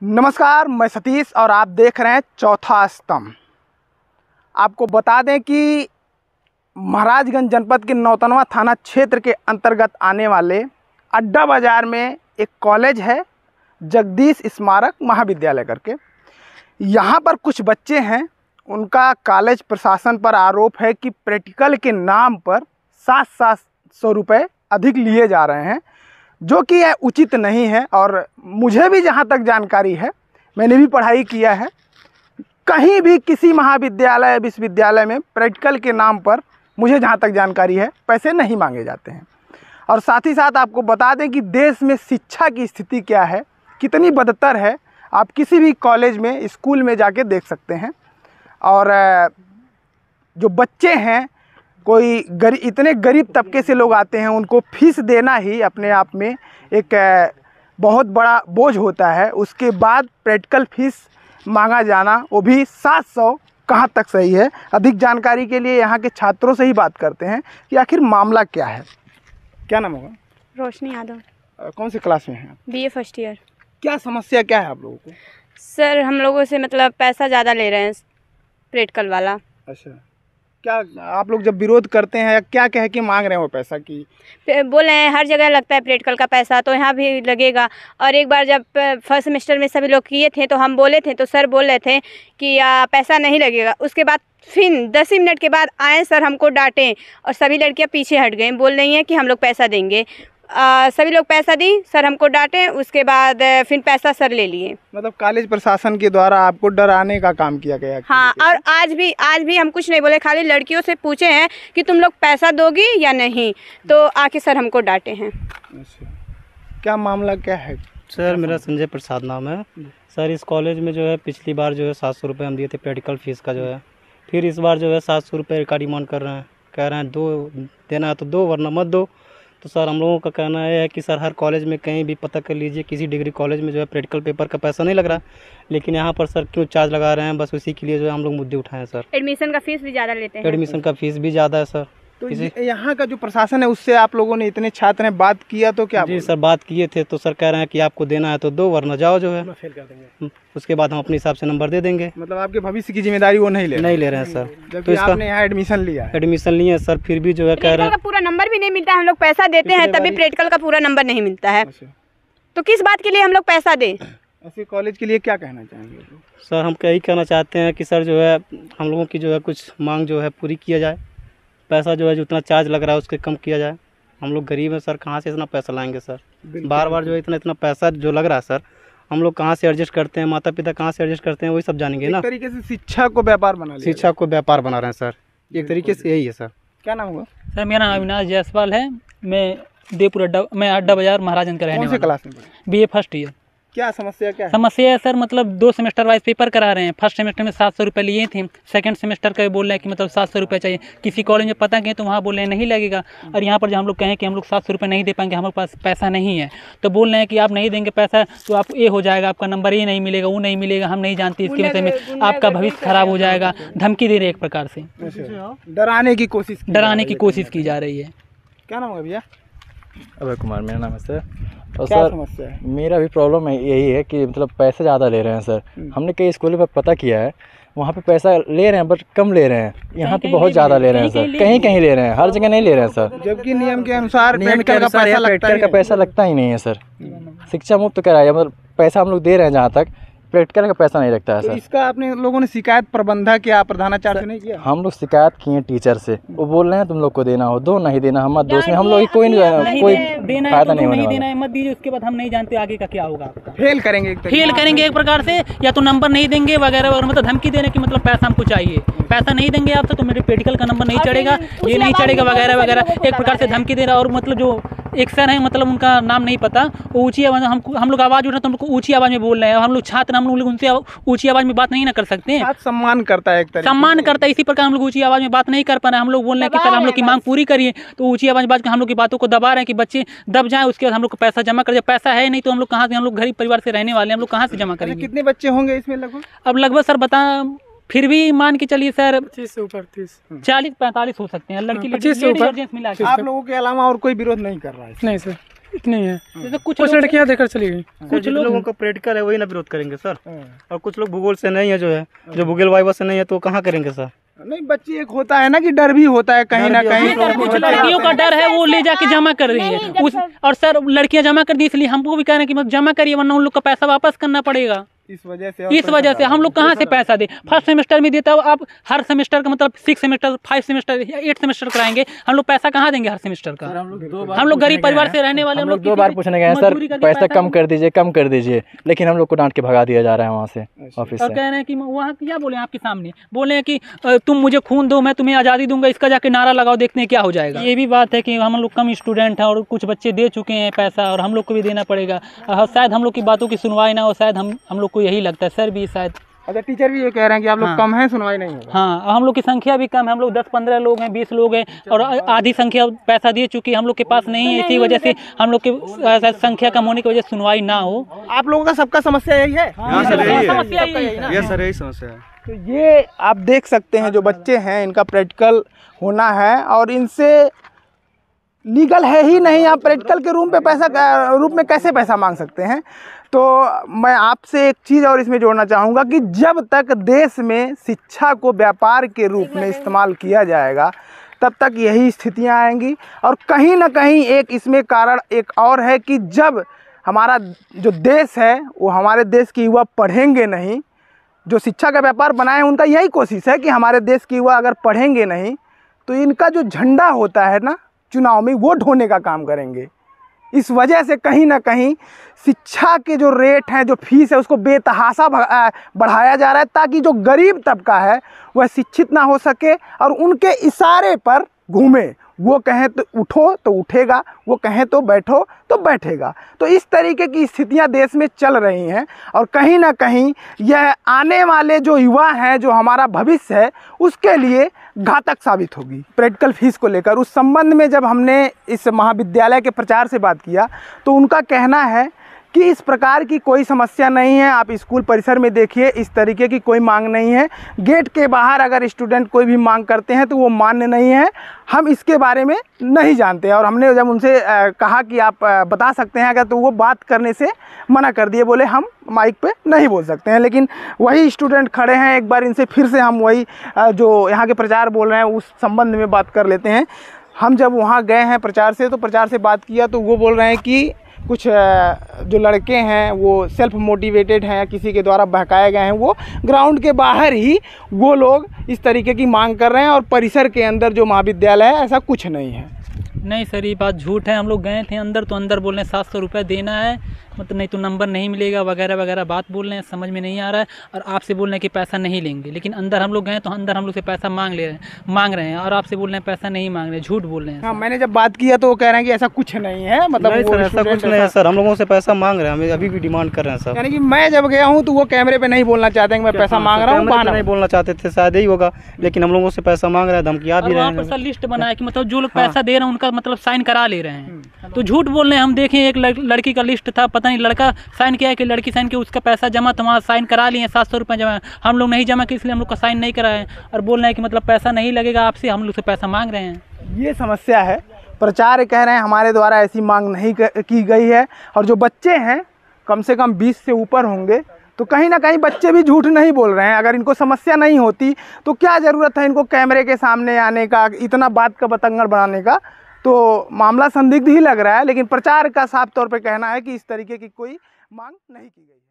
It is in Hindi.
नमस्कार, मैं सतीश और आप देख रहे हैं चौथा स्तंभ। आपको बता दें कि महाराजगंज जनपद के नौतनवा थाना क्षेत्र के अंतर्गत आने वाले अड्डा बाज़ार में एक कॉलेज है, जगदीश स्मारक महाविद्यालय करके। यहाँ पर कुछ बच्चे हैं, उनका कॉलेज प्रशासन पर आरोप है कि प्रैक्टिकल के नाम पर 700 रुपये अधिक लिए जा रहे हैं, जो कि यह उचित नहीं है। और मुझे भी जहाँ तक जानकारी है, मैंने भी पढ़ाई किया है, कहीं भी किसी महाविद्यालय विश्वविद्यालय में प्रैक्टिकल के नाम पर मुझे जहाँ तक जानकारी है पैसे नहीं मांगे जाते हैं। और साथ ही साथ आपको बता दें कि देश में शिक्षा की स्थिति क्या है, कितनी बदतर है, आप किसी भी कॉलेज में स्कूल में जाके देख सकते हैं। और जो बच्चे हैं, कोई इतने गरीब तबके से लोग आते हैं, उनको फीस देना ही अपने आप में एक बहुत बड़ा बोझ होता है। उसके बाद प्रैक्टिकल फीस मांगा जाना, वो भी 700, कहाँ तक सही है। अधिक जानकारी के लिए यहाँ के छात्रों से ही बात करते हैं कि आखिर मामला क्या है। क्या नाम होगा? रोशनी यादव। कौन सी क्लास में हैं? BA first year. क्या समस्या क्या है आप लोगों को? सर, हम लोगों से मतलब पैसा ज़्यादा ले रहे हैं प्रैक्टिकल वाला। अच्छा, क्या आप लोग जब विरोध करते हैं या क्या कह के मांग रहे हैं वो पैसा की? बोल रहे हैं हर जगह लगता है प्रैक्टिकल का पैसा, तो यहाँ भी लगेगा। और एक बार जब फर्स्ट सेमेस्टर में सभी लोग किए थे तो हम बोले थे, तो सर बोल रहे थे कि पैसा नहीं लगेगा। उसके बाद फिर 10 मिनट के बाद आए सर, हमको डांटे और सभी लड़कियाँ पीछे हट गई, बोल रही हैं कि हम लोग पैसा देंगे। सभी लोग पैसा दी, सर हमको डांटे, उसके बाद फिर पैसा सर ले लिए। मतलब कॉलेज प्रशासन के द्वारा आपको डराने का काम किया गया? हाँ, और आज भी हम कुछ नहीं बोले, खाली लड़कियों से पूछे हैं कि तुम लोग पैसा दोगी या नहीं, तो आके सर हमको डांटे हैं। अच्छा, क्या मामला क्या है? सर, मेरा संजय प्रसाद नाम है। सर, इस कॉलेज में जो है पिछली बार जो है 700 रुपये हम दिए थे प्रैक्टिकल फीस का जो है, फिर इस बार जो है 700 रुपये का डिमांड कर रहे हैं। कह रहे हैं दो देना है तो दो, वरना मत दो। तो सर, हम लोगों का कहना है कि सर हर कॉलेज में कहीं भी पता कर लीजिए, किसी डिग्री कॉलेज में जो है प्रैक्टिकल पेपर का पैसा नहीं लग रहा, लेकिन यहाँ पर सर क्यों चार्ज लगा रहे हैं, बस उसी के लिए जो है हम लोग मुद्दे उठाए सर। एडमिशन का फीस भी ज़्यादा लेते हैं। एडमिशन का फीस भी ज़्यादा है सर। तो यहाँ का जो प्रशासन है उससे आप लोगों ने, इतने छात्र हैं, बात किया तो क्या? जी सर, बात किए थे, तो सर कह रहे हैं कि आपको देना है तो दो, वरना जाओ जो है, फेल कर देंगे। उसके बाद हम अपने हिसाब से नंबर दे देंगे। मतलब आपके भविष्य की जिम्मेदारी वो नहीं ले रहे हैं सर। तो आपने यहाँ एडमिशन लिया है? एडमिशन लिए सर, फिर भी जो है कह रहे हैं पूरा नंबर भी नहीं मिलता है। हम लोग पैसा देते हैं तभी प्रैक्टिकल का पूरा नंबर नहीं मिलता है। तो किस बात के लिए हम लोग पैसा दें? ऐसे कॉलेज के लिए क्या कहना चाहेंगे? सर, हम यही कहना चाहते हैं कि सर जो है हम लोगों की जो है कुछ मांग जो है पूरी किया जाए। पैसा जो है जितना चार्ज लग रहा है उसके कम किया जाए। हम लोग गरीब हैं सर, कहाँ से इतना पैसा लाएंगे सर? बार बार जो है इतना पैसा जो लग रहा है सर, हम लोग कहाँ से एडजस्ट करते हैं, माता पिता कहाँ से एडजस्ट करते हैं, वही सब जानेंगे ना। एक तरीके से शिक्षा को व्यापार बना लिया। शिक्षा को व्यापार बना रहे हैं सर, एक तरीके से यही है सर। क्या नाम होगा? सर, मेरा नाम अविनाश जायसवाल है। मैं अड्डा बाजार महाराजगंज का रहने वाला हूं। कौन सी क्लास में? BA first year. क्या समस्या क्या है? समस्या है सर, मतलब 2 सेमेस्टर वाइज पेपर करा रहे हैं। फर्स्ट सेमेस्टर में 700 रुपये लिए थे, सेकंड सेमेस्टर का बोल रहे हैं कि मतलब 700 रुपये चाहिए। किसी कॉलेज में पता कहें तो वहाँ बोल रहे हैं नहीं लगेगा, और यहाँ पर जब हम लोग कहें कि हम लोग 700 रुपये नहीं दे पाएंगे, हमारे पास पैसा नहीं है, तो बोल रहे हैं कि आप नहीं देंगे पैसा तो आप ये हो जाएगा, आपका नंबर ये नहीं मिलेगा, वो नहीं मिलेगा, हम नहीं जानते, इसके वजह में आपका भविष्य खराब हो जाएगा। धमकी दे रहे एक प्रकार से, डराने की कोशिश की जा रही है। क्या नाम है भैया? अभय कुमार मेरा नाम है सर। और क्या सर, समस्या है? मेरा भी प्रॉब्लम यही है कि मतलब पैसे ज़्यादा ले रहे हैं सर। हमने कई स्कूलों में पता किया है, वहाँ पे पैसा ले रहे हैं बट कम ले रहे हैं। यहाँ पे बहुत ज़्यादा ले रहे हैं सर, कहीं कहीं ले रहे हैं, हर जगह नहीं ले रहे हैं सर। जबकि नियम के अनुसार प्रैक्टिकल का पैसा लगता ही नहीं है सर। शिक्षा मुफ्त कराया, मतलब पैसा हम लोग दे रहे हैं, जहाँ तक प्रैक्टिकल का पैसा नहीं लगता है सर। इसका आपने लोगों ने शिकायत प्रबंधक या प्रधानाचार्य से नहीं किया? हम लोग शिकायत किए टीचर से, वो बोल रहे हैं तुम लोग को देना हो दो, नहीं देना हमारे दोस्त में हम लोग कोई फायदा नहीं होने वाला। मत दीजिए, उसके बाद हम नहीं जानते आगे का क्या होगा। फेल करेंगे एक प्रकार से, या तो नंबर नहीं देंगे वगैरह, और मतलब धमकी देने की मतलब पैसा हमको चाहिए, पैसा नहीं देंगे आप तो मेरे प्रैक्टिकल का नंबर नहीं चढ़ेगा, ये नहीं चढ़ेगा वगैरह वगैरह, एक प्रकार से धमकी दे रहा। और मतलब जो एक सर है, मतलब उनका नाम नहीं पता, वो ऊंची आवाज़, हम लोग आवाज़ उठा तो हम लोग ऊंची आवाज़ में बोल रहे हैं। हम लोग छात्र, हम लोग उनसे ऊंची आवाज़ में बात नहीं ना कर सकते हैं। सम्मान करता है, एक तरीके सम्मान करता है, इसी प्रकार हम लोग ऊंची आवाज़ में बात नहीं कर पा रहे हैं। हम लोग बोल रहे हैं कि सर हम लोग की मांग पूरी करिए, तो ऊंची आवाज़ में बात हम लोग की बातों को दबा रहे हैं कि बच्चे दब जाएं, उसके बाद हम लोग को पैसा जमा कर। जब पैसा है नहीं तो हम लोग कहाँ से, हम लोग गरीब परिवार से रहने वाले हैं, हम लोग कहाँ से जमा करेंगे? कितने बच्चे होंगे इसमें लगभग? अब लगभग सर बता, फिर भी मान के चलिए सर 25 से ऊपर 30 40-45 हो सकते हैं लड़की 25 से ऊपर। आप लोगों के अलावा और कोई विरोध नहीं कर रहा है? नहीं सर। इतनी है। जैसे कुछ लड़कियां देकर चली गई। कुछ लोगों का प्रैक्टिकल है वही ना विरोध करेंगे सर, और कुछ लोग भूगोल से नहीं है जो भूगोल वाइवा से नहीं है तो कहाँ करेंगे सर। नहीं बच्ची एक होता है ना कि डर भी होता है कहीं ना कहीं। कुछ लड़कियों का डर है वो ले जाके जमा कर रही है उस, और सर लड़कियां जमा कर दी इसलिए हमको भी कह रहे हैं कि मत जमा करिए वरना उन लोग का पैसा वापस करना पड़ेगा। इस वजह से हम लोग कहाँ से पैसा दे। फर्स्ट सेमेस्टर में देता आप हर सेमेस्टर का मतलब 6 सेमेस्टर 5 सेमेस्टर 8 सेमेस्टर कराएंगे, हम लोग पैसा कहाँ देंगे हर सेमेस्टर का। हम लोग गरीब परिवार से रहने वाले हम लोग 2 बार पूछने गए हैं सर पैसा कम कर दीजिए, लेकिन हम लोग को डांट के भगा दिया जा रहा है वहाँ से ऑफिस और से। कह रहे हैं कि वहाँ क्या बोले आपके सामने, बोले हैं कि तुम मुझे खून दो मैं तुम्हें आज़ादी दूंगा, इसका जाके नारा लगाओ देखते हैं क्या हो जाएगा। ये भी बात है कि हम लोग कम स्टूडेंट हैं और कुछ बच्चे दे चुके हैं पैसा और हम लोग को भी देना पड़ेगा। शायद हम लोग की बातों की सुनवाई ना हो, शायद हम लोग को यही लगता है सर भी शायद। अच्छा टीचर भी ये कह रहे हैं कि आप लोग कम हैं, सुनवाई नहीं होगा। हाँ हम लोग की संख्या भी कम है, हम लोग 10-15 लोग हैं, 20 लोग हैं और आधी संख्या पैसा दे चुकी है, हम लोग के पास नहीं है। इसी वजह से हम लोग की संख्या कम होने की वजह से सुनवाई ना हो। आप लोगों का सबका समस्या यही है? समस्या यही है। ये सर यही समस्या है। तो ये आप देख सकते हैं जो बच्चे हैं इनका प्रैक्टिकल होना है और इनसे लीगल है ही नहीं, आप प्रैक्टिकल के रूप में कैसे पैसा मांग सकते हैं। तो मैं आपसे एक चीज़ और इसमें जोड़ना चाहूँगा कि जब तक देश में शिक्षा को व्यापार के रूप में इस्तेमाल किया जाएगा तब तक यही स्थितियाँ आएंगी। और कहीं ना कहीं एक इसमें कारण एक और है कि जब हमारा जो देश है वो हमारे देश के युवा पढ़ेंगे नहीं, जो शिक्षा का व्यापार बनाए उनका यही कोशिश है कि हमारे देश के युवा अगर पढ़ेंगे नहीं तो इनका जो झंडा होता है ना चुनाव में वो ढोने का काम करेंगे। इस वजह से कहीं ना कहीं शिक्षा के जो रेट हैं, जो फीस है उसको बेतहाशा बढ़ाया जा रहा है ताकि जो गरीब तबका है वह शिक्षित ना हो सके और उनके इशारे पर घूमे। वो कहें तो उठो तो उठेगा, वो कहें तो बैठो तो बैठेगा। तो इस तरीके की स्थितियां देश में चल रही हैं और कहीं ना कहीं यह आने वाले जो युवा हैं, जो हमारा भविष्य है, उसके लिए घातक साबित होगी। प्रैक्टिकल फीस को लेकर उस संबंध में जब हमने इस महाविद्यालय के प्रचार से बात किया तो उनका कहना है कि इस प्रकार की कोई समस्या नहीं है, आप स्कूल परिसर में देखिए इस तरीके की कोई मांग नहीं है। गेट के बाहर अगर स्टूडेंट कोई भी मांग करते हैं तो वो मान्य नहीं है, हम इसके बारे में नहीं जानते। और हमने जब उनसे कहा कि आप बता सकते हैं अगर, तो वो बात करने से मना कर दिए, बोले हम माइक पे नहीं बोल सकते हैं। लेकिन वही स्टूडेंट खड़े हैं, एक बार इनसे फिर से हम वही जो यहाँ के प्रचार बोल रहे हैं उस संबंध में बात कर लेते हैं। हम जब वहाँ गए हैं प्रचार से, तो प्रचार से बात किया तो वो बोल रहे हैं कि कुछ जो लड़के हैं वो सेल्फ मोटिवेटेड हैं, किसी के द्वारा बहकाए गए हैं, वो ग्राउंड के बाहर ही वो लोग इस तरीके की मांग कर रहे हैं और परिसर के अंदर जो महाविद्यालय है ऐसा कुछ नहीं है। नहीं सर ये बात झूठ है। हम लोग गए थे अंदर तो अंदर बोल रहे हैं 700 रुपये देना है, मतलब नहीं तो नंबर नहीं मिलेगा वगैरह वगैरह बात बोल रहे हैं, समझ में नहीं आ रहा है। और आपसे बोल रहे हैं कि पैसा नहीं लेंगे, लेकिन अंदर हम लोग गए तो अंदर हम लोग से पैसा मांग रहे हैं और आपसे बोल रहे हैं पैसा नहीं मांग रहे हैं, झूठ बोल रहे हैं। हाँ मैंने जब बात किया तो वो कह रहे हैं कि ऐसा कुछ नहीं है, मतलब नहीं सर ऐसा कुछ नहीं है सर, हम लोगों से पैसा मांग रहे हैं, हमें अभी भी डिमांड कर रहे हैं सर। यानी कि मैं जब गया हूँ तो वो कैमरे पे नहीं बोलना चाहते हैं कि मैं पैसा मांग रहा हूँ, बहाना नहीं बोलना चाहते थे, शायद यही होगा, लेकिन हम लोगों से पैसा मांग रहे हैं, धमकियाँ भी रहे हैं। सर लिस्ट बनाया कि मतलब जो लोग पैसा दे रहे हैं उनका मतलब साइन करा ले रहे हैं, तो झूठ बोल रहे हैं। हम देखें एक लड़की का लिस्ट था, पता नहीं लड़का साइन किया कि लड़की साइन किया, उसका पैसा जमा तो वहाँ साइन करा लिए 700 रुपये जमा, हम लोग नहीं जमा किए इसलिए हम लोग का साइन नहीं कराए और बोल रहे हैं कि मतलब पैसा नहीं लगेगा आपसे, हम लोग से पैसा मांग रहे हैं। ये समस्या है। प्रचार कह रहे हैं हमारे द्वारा ऐसी मांग नहीं की गई है और जो बच्चे हैं कम से कम 20 से ऊपर होंगे, तो कहीं ना कहीं बच्चे भी झूठ नहीं बोल रहे हैं। अगर इनको समस्या नहीं होती तो क्या ज़रूरत है इनको कैमरे के सामने आने का, इतना बात का बतंगड़ बनाने का। तो मामला संदिग्ध ही लग रहा है, लेकिन प्रचार का साफ तौर पे कहना है कि इस तरीके की कोई मांग नहीं की गई है।